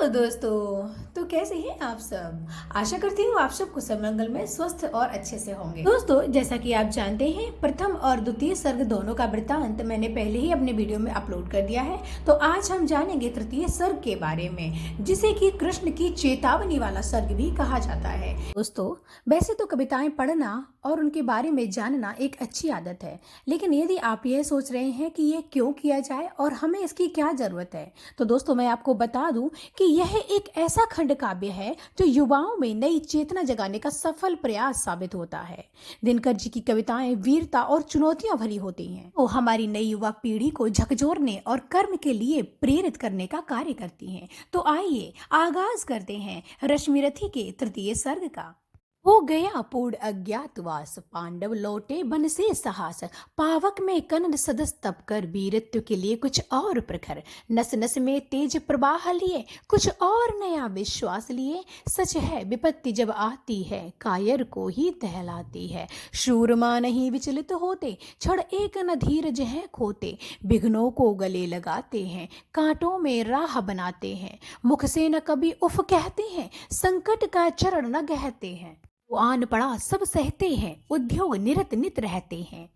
Hello दोस्तों। तो कैसे हैं आप सब? आशा करती हूँ आप सब कुशल मंगल में स्वस्थ और अच्छे से होंगे। दोस्तों, जैसा कि आप जानते हैं, प्रथम और द्वितीय सर्ग दोनों का वृत्तांत मैंने पहले ही अपने वीडियो में अपलोड कर दिया है। तो आज हम जानेंगे तृतीय सर्ग के बारे में, जिसे कि कृष्ण की चेतावनी वाला सर्ग भी कहा जाता है। दोस्तों, वैसे तो कविताएं पढ़ना और उनके बारे में जानना एक अच्छी आदत है, लेकिन यदि आप यह सोच रहे हैं कि ये क्यों किया जाए और हमें इसकी क्या जरूरत है, तो दोस्तों मैं आपको बता दूं कि यह एक ऐसा खंड काव्य है जो युवाओं में नई चेतना जगाने का सफल प्रयास साबित होता है। दिनकर जी की कविताएं वीरता और चुनौतियां भरी होती हैं। वो हमारी नई युवा पीढ़ी को झकझोरने और कर्म के लिए प्रेरित करने का कार्य करती हैं। तो आइए आगाज करते हैं रश्मिरथी के तृतीय सर्ग का। हो गया पूर्ण अज्ञातवास, पांडव लौटे बन से साहस, पावक में कनन सदस तप कर, वीरत्व के लिए कुछ और प्रखर, नस नस में तेज प्रवाह लिए, कुछ और नया विश्वास लिए। सच है विपत्ति जब आती है, कायर को ही दहलाती है, शूरमा नहीं विचलित होते, क्षण एक न धीरज है खोते, विघ्नों को गले लगाते हैं, कांटों में राह बनाते हैं, मुख से न कभी उफ कहते हैं, संकट का चरण न गहते हैं। वो आन पड़ा सब सहते हैं, उद्योग निरत नित रहते हैं,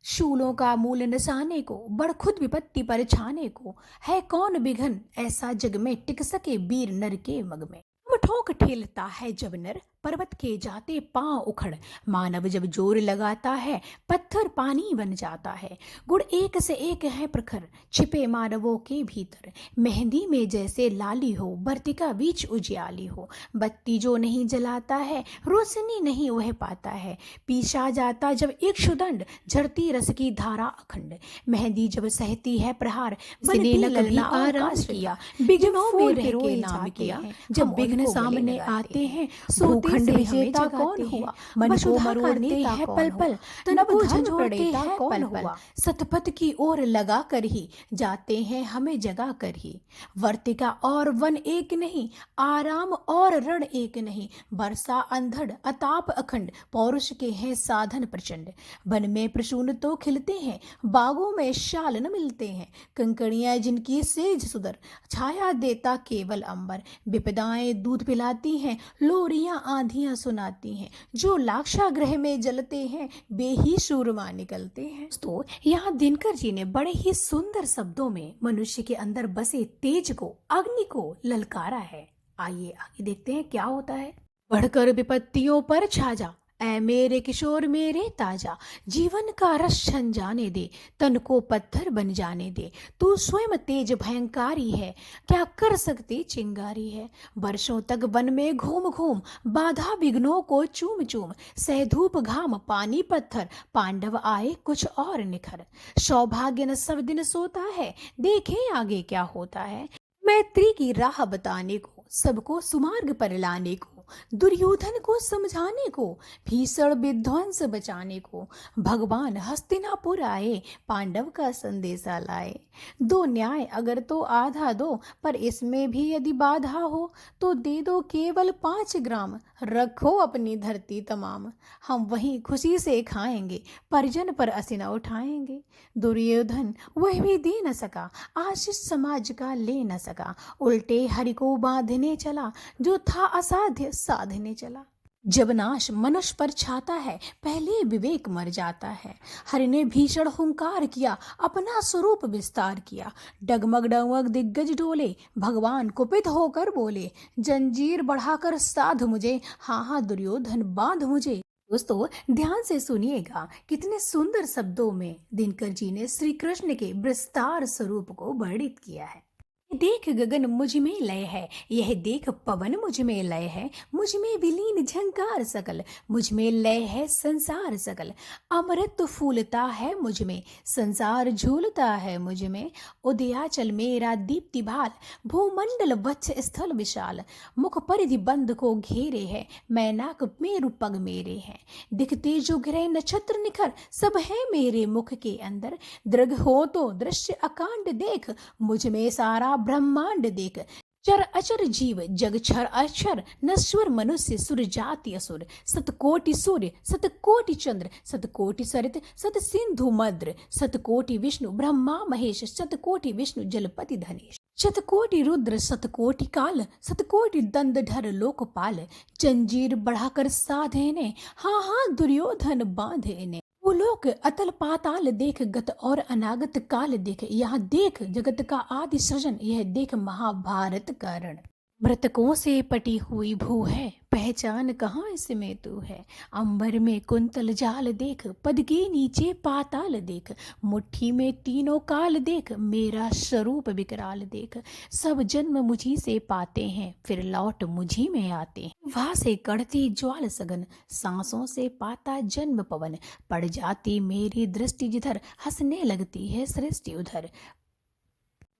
शूलों का मूल निशाने को, बड़ खुद विपत्ति पर छाने को, है कौन विघन ऐसा जग में टिक सके वीर नर के मग में। ठोक ठेलता है जब नर, पर्वत के जाते पांव उखड़, मानव जब जोर लगाता है, पत्थर पानी बन जाता है। गुण एक से एक है प्रखर, छिपे मानवों के भीतर, मेहंदी में जैसे लाली हो, बर्तिका बीच उजियाली हो, बत्ती जो नहीं जलाता है, रोशनी नहीं वह पाता है, पीछा जाता जब एक शुदंड, झरती रस की धारा अखंड, मेहंदी जब सहती है प्रहार, बने न कभी आराम किया, विघ्नों में रह के नाम किया, जब विघ्न सामने आते हैं, भूखंड विजेता कौन हुआ, मन को मरोड़ते हैं पल पल, तन को झंझोड़ते हैं पल पल, सतपथ की ओर लगा कर ही जाते हैं हमें जगा कर ही। वर्तिका और वन एक नहीं, आराम और रण एक नहीं, वर्षा अंधड़ अताप अखंड, पौरुष के हैं साधन प्रचंड, वन में प्रसून तो खिलते हैं, बागों में शाल न मिलते हैं, कंकड़ियां जिनकी सेज सुदर, छाया देता केवल अंबर, विपदाएं दूध पिलाती हैं, लोरियां आंधियां सुनाती हैं, जो लाक्षागृह में जलते हैं, वे ही सूरमा निकलते हैं। तो यहाँ दिनकर जी ने बड़े ही सुंदर शब्दों में मनुष्य के अंदर बसे तेज को, अग्नि को ललकारा है। आइए आगे देखते हैं क्या होता है। बढ़कर विपत्तियों पर छा जा, ऐ मेरे किशोर मेरे ताजा, जीवन का रस छन जाने दे, तन को पत्थर बन जाने दे, तू स्वयं तेज भयंकारी है, क्या कर सकती चिंगारी है। वर्षों तक वन में घूम घूम, बाधा विघ्नों को चूम चूम, सह धूप घाम पानी पत्थर, पांडव आए कुछ और निखर, सौभाग्य न सब दिन सोता है, देखे आगे क्या होता है। मैत्री की राह बताने को, सबको सुमार्ग पर लाने को, दुर्योधन को समझाने को, भीषण विध्वंस बचाने को, भगवान हस्तिनापुर आए, पांडव का संदेशा लाए। दो न्याय अगर तो आधा दो, पर इसमें भी यदि बाधा हो, तो दे दो केवल 5 ग्राम, रखो अपनी धरती तमाम, हम वहीं खुशी से खाएंगे, परिजन पर असीना उठाएंगे। दुर्योधन वह भी दे न सका, आशीष समाज का ले न सका, उल्टे हरि को बांधने चला, जो था असाध्य साधने चला। जब नाश मनुष्य पर छाता है, पहले विवेक मर जाता है। हरि ने भीषण हुंकार किया, अपना स्वरूप विस्तार किया, डगमग डगमग दिग्गज डोले, भगवान कुपित होकर बोले, जंजीर बढ़ाकर साध मुझे, हाँ हाँ दुर्योधन बांध मुझे। दोस्तों ध्यान से सुनिएगा, कितने सुंदर शब्दों में दिनकर जी ने श्री कृष्ण के विस्तार स्वरूप को वर्णित किया है। देख गगन मुझ में लय है, यह देख पवन मुझ में लय है, मुझ में विलीन झंकार सकल, मुझ में लय है संसार सकल, अमृत फूलता है मुझ में, संसार झूलता है मुझ में, उदयाचल मेरा दीप्ति भाल, भूमंडल वत्स स्थल विशाल, मुख परिधि बंद को घेरे है, मैनाक मेरु पग मेरे हैं, दिखते जो ग्रह नक्षत्र निखर, सब है मेरे मुख के अंदर, दृग हो तो दृश्य अकांड देख, मुझ में सारा ब्रह्मांड देख, चर अचर जीव जग क्षर अक्षर, नश्वर मनुष्य सुर जाति असुर, सतकोटि सूर्य सतकोटि चंद्र, सतकोटि सरित सत सिंधु मद्र, सतकोटि विष्णु ब्रह्मा महेश, सतकोटि विष्णु जलपति धनेश। शतकोटि रुद्र शतकोटि काल, शतकोटि दंडधर लोकपाल, जंजीर बढ़ाकर साधे ने, हाँ हाँ दुर्योधन बांधे ने। वो लोग अतल पाताल देख, गत और अनागत काल देख, यहाँ देख जगत का आदि सृजन, यह देख महाभारत का रण। मृतकों से पटी हुई भू है, पहचान कहाँ इसमें तू है। अंबर में कुंतल जाल देख, पद के नीचे पाताल देख, मुट्ठी में तीनों काल देख, मेरा स्वरूप विकराल देख। सब जन्म मुझी से पाते हैं, फिर लौट मुझी में आते हैं। वहां से कढ़ती ज्वाल सघन, सांसों से पाता जन्म पवन, पड़ जाती मेरी दृष्टि जिधर, हंसने लगती है सृष्टि उधर।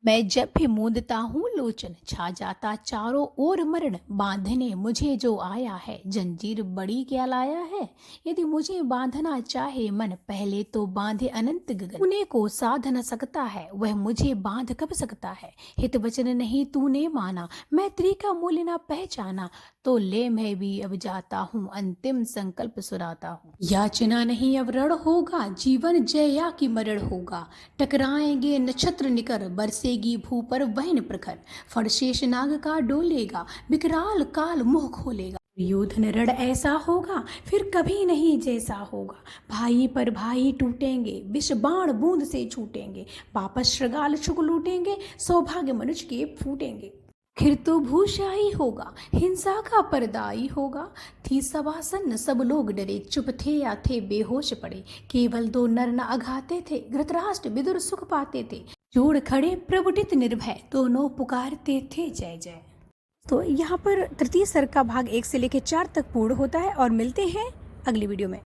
मैं जब भी मूंदता हूँ लोचन, छा जाता चारों ओर मरण, बांधने मुझे जो आया है, जंजीर बड़ी क्या लाया है। यदि मुझे बांधना चाहे मन, पहले तो बांधे अनंत गगन। तूने को साध न सकता है, वह मुझे बांध कब सकता है। हित वचन नहीं तूने माना, मैत्री का मूल्य न पहचाना, तो ले मैं भी अब जाता हूँ, अंतिम संकल्प सुनाता हूँ। याचना नहीं अब रण होगा, जीवन जया की मरण होगा। टकराएंगे नक्षत्र निकर, बरसेगी भू पर वहन प्रखर, फणशेष नाग का डोलेगा, विकराल काल मुंह खोलेगा। युद्ध रण ऐसा होगा, फिर कभी नहीं जैसा होगा। भाई पर भाई टूटेंगे, विष बाण बूंद से छूटेंगे, वापस श्रृगाल छुक लूटेंगे, सौभाग्य मनुष्य के फूटेंगे। फिर तो भूषाई होगा, हिंसा का पर्दाई होगा। थी सवासन सब लोग डरे, चुप थे या थे बेहोश पड़े, केवल दो नर न अघाते थे, धृतराष्ट्र विदुर सुख पाते थे। जोड़ खड़े प्रबुटित निर्भय, दोनों पुकारते थे जय जय। तो यहाँ पर तृतीय सर्ग का भाग 1 से लेकर 4 तक पूर्ण होता है और मिलते हैं अगली वीडियो में।